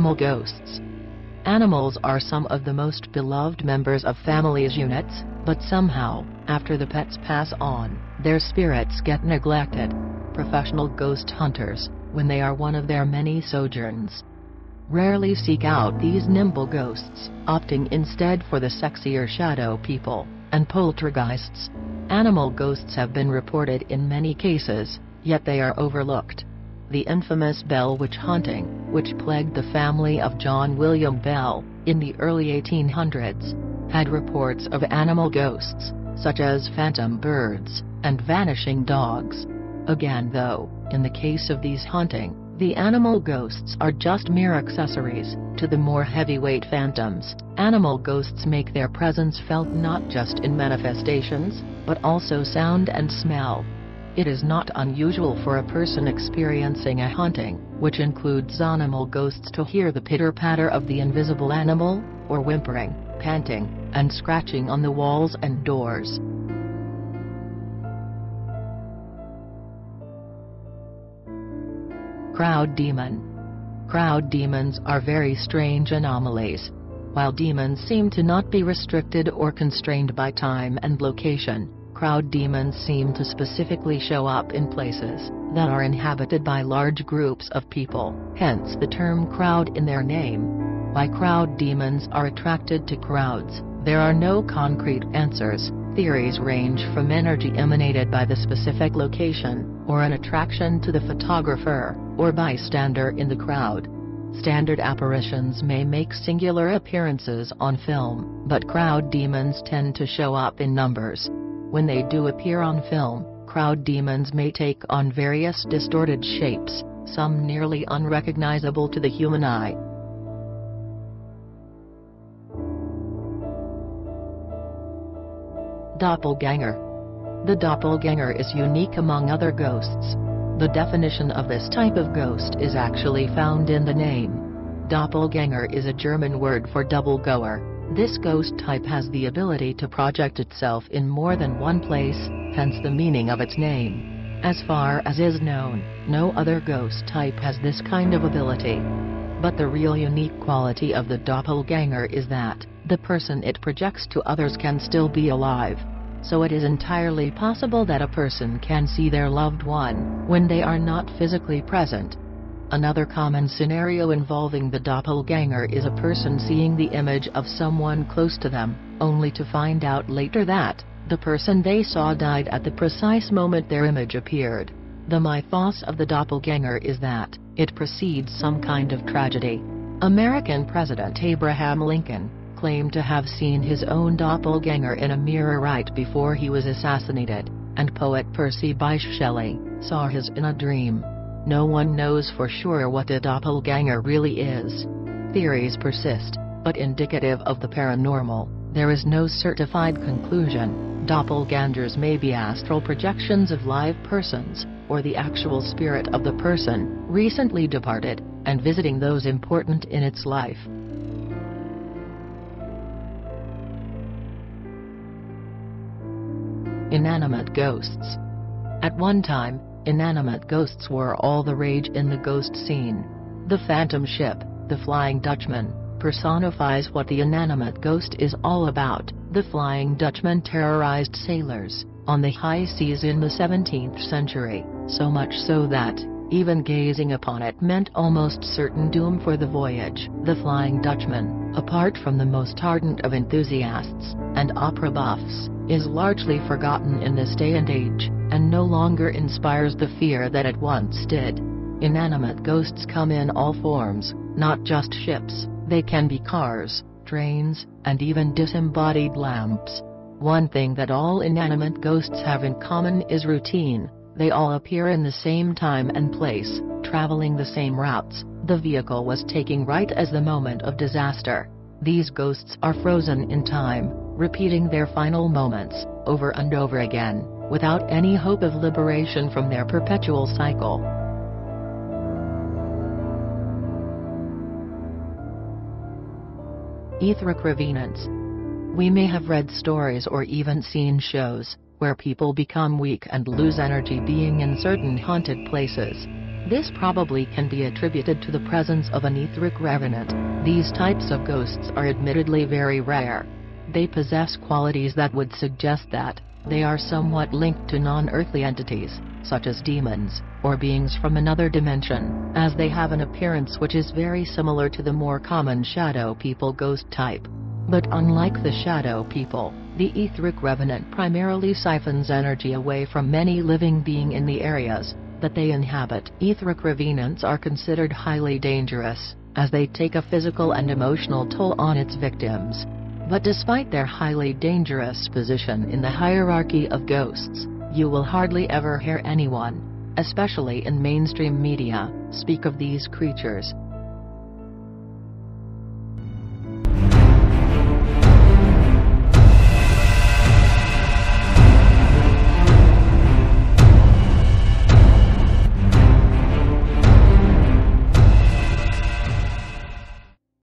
Animal ghosts. Animals are some of the most beloved members of families' units, but somehow, after the pets pass on, their spirits get neglected. Professional ghost hunters, when they are one of their many sojourns, rarely seek out these nimble ghosts, opting instead for the sexier shadow people and poltergeists. Animal ghosts have been reported in many cases, yet they are overlooked. The infamous Bell witch haunting, which plagued the family of John William Bell in the early 1800s, had reports of animal ghosts, such as phantom birds and vanishing dogs. Again though, in the case of these haunting, the animal ghosts are just mere accessories to the more heavyweight phantoms. Animal ghosts make their presence felt not just in manifestations, but also sound and smell. It is not unusual for a person experiencing a haunting, which includes animal ghosts, to hear the pitter-patter of the invisible animal, or whimpering, panting, and scratching on the walls and doors. Crowd demon. Crowd demons are very strange anomalies. While demons seem to not be restricted or constrained by time and location, crowd demons seem to specifically show up in places that are inhabited by large groups of people, hence the term crowd in their name. Why crowd demons are attracted to crowds, there are no concrete answers. Theories range from energy emanated by the specific location, or an attraction to the photographer or bystander in the crowd. Standard apparitions may make singular appearances on film, but crowd demons tend to show up in numbers. When they do appear on film, crowd demons may take on various distorted shapes, some nearly unrecognizable to the human eye. Doppelganger. The doppelganger is unique among other ghosts. The definition of this type of ghost is actually found in the name. Doppelganger is a German word for double-goer. This ghost type has the ability to project itself in more than one place, hence the meaning of its name. As far as is known, no other ghost type has this kind of ability. But the real unique quality of the doppelganger is that the person it projects to others can still be alive. So it is entirely possible that a person can see their loved one when they are not physically present. Another common scenario involving the doppelganger is a person seeing the image of someone close to them, only to find out later that the person they saw died at the precise moment their image appeared. The mythos of the doppelganger is that it precedes some kind of tragedy. American President Abraham Lincoln claimed to have seen his own doppelganger in a mirror right before he was assassinated, and poet Percy Bysshe Shelley saw his in a dream. No one knows for sure what a doppelganger really is. Theories persist, but indicative of the paranormal, there is no certified conclusion. Doppelgangers may be astral projections of live persons, or the actual spirit of the person recently departed, and visiting those important in its life. Inanimate ghosts. At one time, inanimate ghosts were all the rage in the ghost scene. The phantom ship, the Flying Dutchman, personifies what the inanimate ghost is all about. The Flying Dutchman terrorized sailors on the high seas in the 17th century, so much so that even gazing upon it meant almost certain doom for the voyage. The Flying Dutchman, apart from the most ardent of enthusiasts and opera buffs, is largely forgotten in this day and age, and no longer inspires the fear that it once did. Inanimate ghosts come in all forms, not just ships. They can be cars, trains, and even disembodied lamps. One thing that all inanimate ghosts have in common is routine. They all appear in the same time and place, traveling the same routes the vehicle was taking right as the moment of disaster. These ghosts are frozen in time, repeating their final moments over and over again, without any hope of liberation from their perpetual cycle. Etheric revenants. We may have read stories or even seen shows where people become weak and lose energy being in certain haunted places. This probably can be attributed to the presence of an etheric revenant. These types of ghosts are admittedly very rare. They possess qualities that would suggest that they are somewhat linked to non-earthly entities, such as demons, or beings from another dimension, as they have an appearance which is very similar to the more common shadow people ghost type. But unlike the shadow people, the etheric revenant primarily siphons energy away from any living being in the areas that they inhabit. Etheric revenants are considered highly dangerous, as they take a physical and emotional toll on its victims. But despite their highly dangerous position in the hierarchy of ghosts, you will hardly ever hear anyone, especially in mainstream media, speak of these creatures.